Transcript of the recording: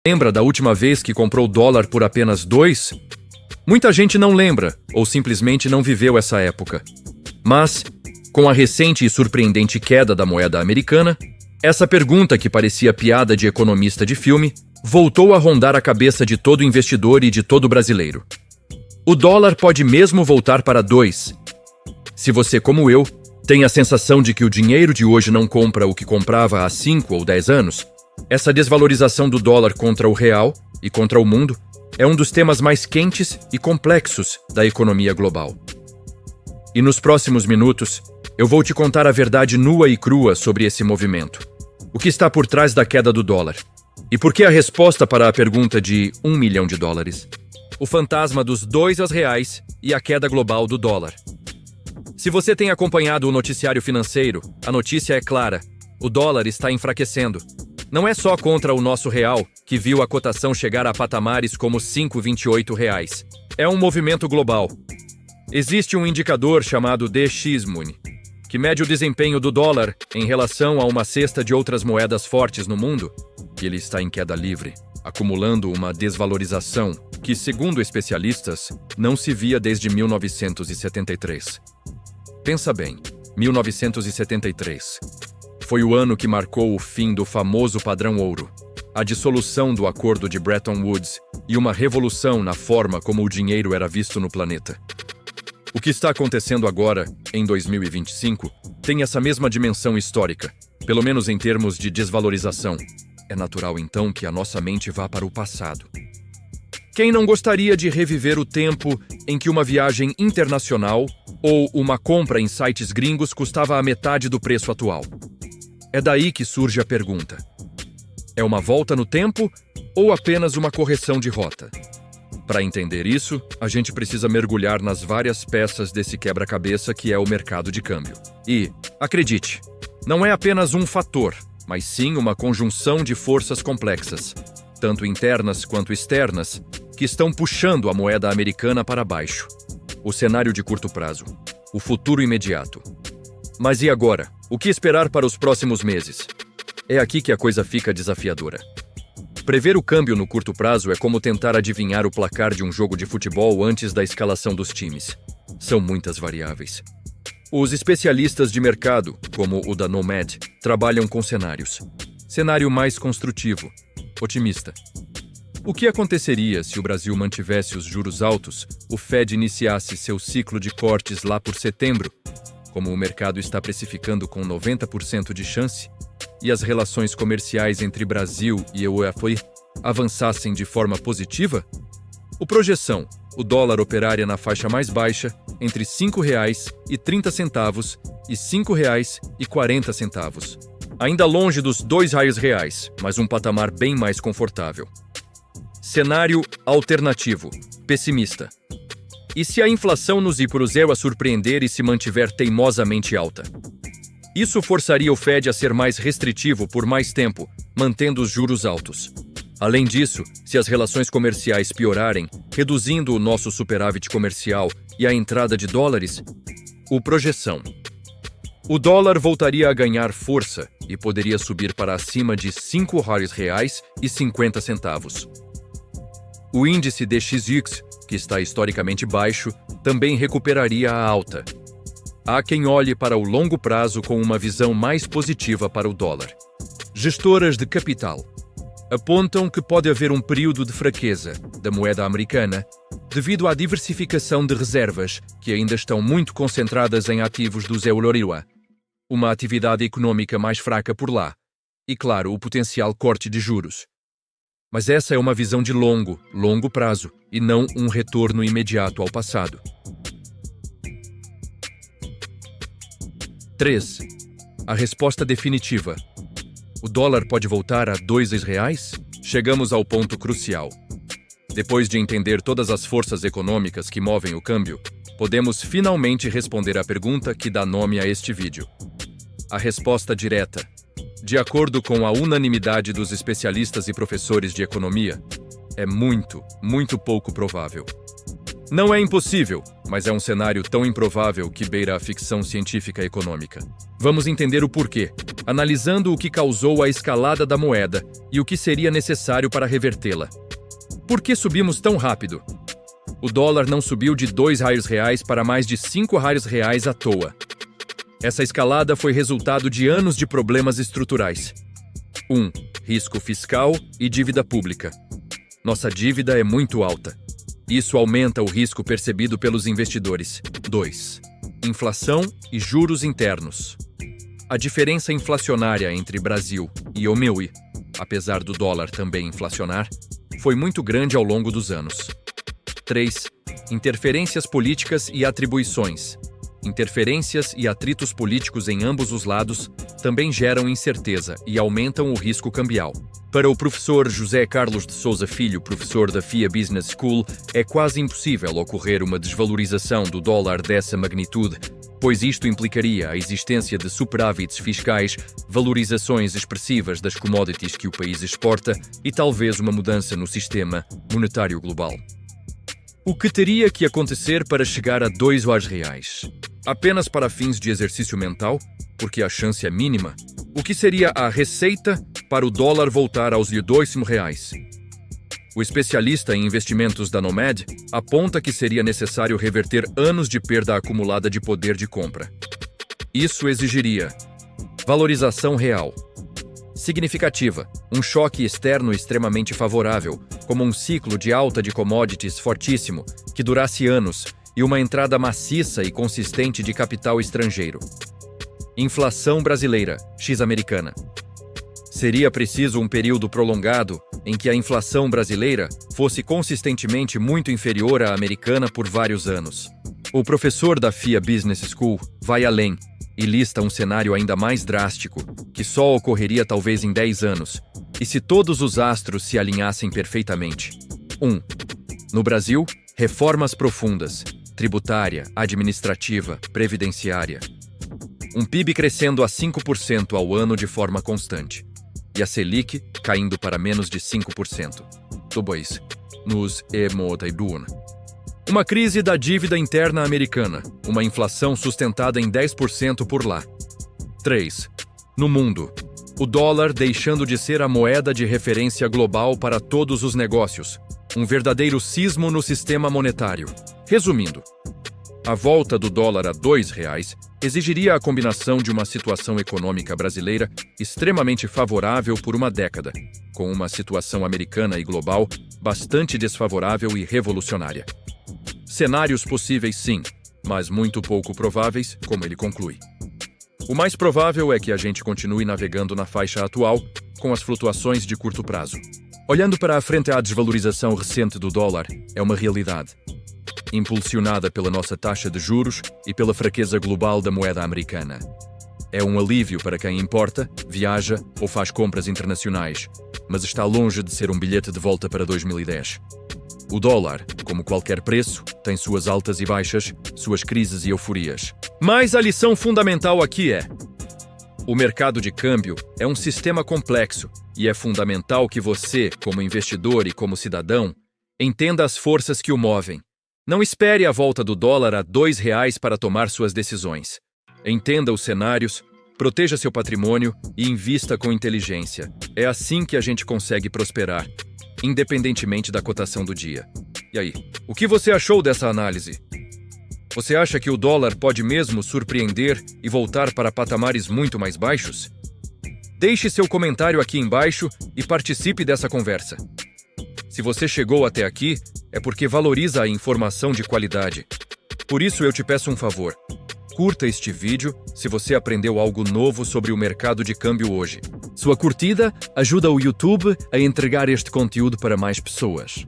Lembra da última vez que comprou dólar por apenas 2? Muita gente não lembra, ou simplesmente não viveu essa época. Mas, com a recente e surpreendente queda da moeda americana, essa pergunta que parecia piada de economista de filme voltou a rondar a cabeça de todo investidor e de todo brasileiro. O dólar pode mesmo voltar para 2. Se você, como eu, tem a sensação de que o dinheiro de hoje não compra o que comprava há 5 ou 10 anos, essa desvalorização do dólar contra o real e contra o mundo é um dos temas mais quentes e complexos da economia global. E nos próximos minutos, eu vou te contar a verdade nua e crua sobre esse movimento. O que está por trás da queda do dólar? E por que a resposta para a pergunta de $1 milhão? O fantasma dos R$2 e a queda global do dólar. Se você tem acompanhado o noticiário financeiro, a notícia é clara: o dólar está enfraquecendo. Não é só contra o nosso real, que viu a cotação chegar a patamares como R$ 5,28. É um movimento global. Existe um indicador chamado DXY, que mede o desempenho do dólar em relação a uma cesta de outras moedas fortes no mundo, e ele está em queda livre, acumulando uma desvalorização que, segundo especialistas, não se via desde 1973. Pensa bem, 1973. Foi o ano que marcou o fim do famoso padrão ouro, a dissolução do Acordo de Bretton Woods e uma revolução na forma como o dinheiro era visto no planeta. O que está acontecendo agora, em 2025, tem essa mesma dimensão histórica, pelo menos em termos de desvalorização. É natural, então, que a nossa mente vá para o passado. Quem não gostaria de reviver o tempo em que uma viagem internacional ou uma compra em sites gringos custava a metade do preço atual? É daí que surge a pergunta: é uma volta no tempo ou apenas uma correção de rota? Para entender isso, a gente precisa mergulhar nas várias peças desse quebra-cabeça que é o mercado de câmbio. E, acredite, não é apenas um fator, mas sim uma conjunção de forças complexas, tanto internas quanto externas, que estão puxando a moeda americana para baixo. O cenário de curto prazo, o futuro imediato. Mas e agora? O que esperar para os próximos meses? É aqui que a coisa fica desafiadora. Prever o câmbio no curto prazo é como tentar adivinhar o placar de um jogo de futebol antes da escalação dos times. São muitas variáveis. Os especialistas de mercado, como o da Nomad, trabalham com cenários. Cenário mais construtivo, otimista. O que aconteceria se o Brasil mantivesse os juros altos, o Fed iniciasse seu ciclo de cortes lá por setembro, como o mercado está precificando com 90% de chance, e as relações comerciais entre Brasil e UEFA avançassem de forma positiva? O projeção, o dólar operaria na faixa mais baixa, entre R$ 5,30 e R$ 5,40. Ainda longe dos R$2, mas um patamar bem mais confortável. Cenário alternativo, pessimista. E se a inflação nos ir a surpreender e se mantiver teimosamente alta? Isso forçaria o Fed a ser mais restritivo por mais tempo, mantendo os juros altos. Além disso, se as relações comerciais piorarem, reduzindo o nosso superávit comercial e a entrada de dólares, projeção. O dólar voltaria a ganhar força e poderia subir para acima de R$ 5,50. O índice DXY, que está historicamente baixo, também recuperaria a alta. Há quem olhe para o longo prazo com uma visão mais positiva para o dólar. Gestoras de capital apontam que pode haver um período de fraqueza da moeda americana devido à diversificação de reservas que ainda estão muito concentradas em ativos dos Eurorua, uma atividade econômica mais fraca por lá, e claro, o potencial corte de juros. Mas essa é uma visão de longo prazo, e não um retorno imediato ao passado. 3. A resposta definitiva. O dólar pode voltar a R$2? Chegamos ao ponto crucial. Depois de entender todas as forças econômicas que movem o câmbio, podemos finalmente responder à pergunta que dá nome a este vídeo. A resposta direta. De acordo com a unanimidade dos especialistas e professores de economia, é muito pouco provável. Não é impossível, mas é um cenário tão improvável que beira a ficção científica econômica. Vamos entender o porquê. analisando o que causou a escalada da moeda e o que seria necessário para revertê-la. Por que subimos tão rápido? O dólar não subiu de R$ 2 para mais de R$ 5 à toa. Essa escalada foi resultado de anos de problemas estruturais. 1. Risco fiscal e dívida pública. Nossa dívida é muito alta. Isso aumenta o risco percebido pelos investidores. 2. Inflação e juros internos. A diferença inflacionária entre Brasil e o MEUI, apesar do dólar também inflacionar, foi muito grande ao longo dos anos. 3. Interferências políticas e atribuições. Interferências e atritos políticos em ambos os lados também geram incerteza e aumentam o risco cambial. Para o professor José Carlos de Souza Filho, professor da FIA Business School, é quase impossível ocorrer uma desvalorização do dólar dessa magnitude, pois isto implicaria a existência de superávites fiscais, valorizações expressivas das commodities que o país exporta e talvez uma mudança no sistema monetário global. O que teria que acontecer para chegar a R$ 2? Apenas para fins de exercício mental, porque a chance é mínima. O que seria a receita para o dólar voltar aos R$ 2? O especialista em investimentos da Nomad aponta que seria necessário reverter anos de perda acumulada de poder de compra. Isso exigiria valorização real significativa, um choque externo extremamente favorável, como um ciclo de alta de commodities fortíssimo, que durasse anos, e uma entrada maciça e consistente de capital estrangeiro. Inflação brasileira, x-americana. Seria preciso um período prolongado em que a inflação brasileira fosse consistentemente muito inferior à americana por vários anos. O professor da FIA Business School vai além e lista um cenário ainda mais drástico, que só ocorreria talvez em 10 anos, e se todos os astros se alinhassem perfeitamente. 1. No Brasil, reformas profundas, tributária, administrativa, previdenciária. Um PIB crescendo a 5% ao ano de forma constante. E a Selic caindo para menos de 5%. 2. Nos EMOTAIDUN. Uma crise da dívida interna americana, uma inflação sustentada em 10% por lá. 3. No mundo, o dólar deixando de ser a moeda de referência global para todos os negócios, um verdadeiro sismo no sistema monetário. Resumindo, a volta do dólar a R$ 2 exigiria a combinação de uma situação econômica brasileira extremamente favorável por uma década, com uma situação americana e global bastante desfavorável e revolucionária. Cenários possíveis sim, mas muito pouco prováveis, como ele conclui. O mais provável é que a gente continue navegando na faixa atual, com as flutuações de curto prazo. Olhando para a frente, a desvalorização recente do dólar é uma realidade, impulsionada pela nossa taxa de juros e pela fraqueza global da moeda americana. É um alívio para quem importa, viaja ou faz compras internacionais, mas está longe de ser um bilhete de volta para 2010. O dólar, como qualquer preço, tem suas altas e baixas, suas crises e euforias. Mas a lição fundamental aqui é: o mercado de câmbio é um sistema complexo e é fundamental que você, como investidor e como cidadão, entenda as forças que o movem. Não espere a volta do dólar a R$ 2 para tomar suas decisões. Entenda os cenários, proteja seu patrimônio e invista com inteligência. É assim que a gente consegue prosperar, independentemente da cotação do dia. E aí, o que você achou dessa análise? Você acha que o dólar pode mesmo surpreender e voltar para patamares muito mais baixos? Deixe seu comentário aqui embaixo e participe dessa conversa. Se você chegou até aqui, é porque valoriza a informação de qualidade. Por isso eu te peço um favor. Curta este vídeo se você aprendeu algo novo sobre o mercado de câmbio hoje. Sua curtida ajuda o YouTube a entregar este conteúdo para mais pessoas.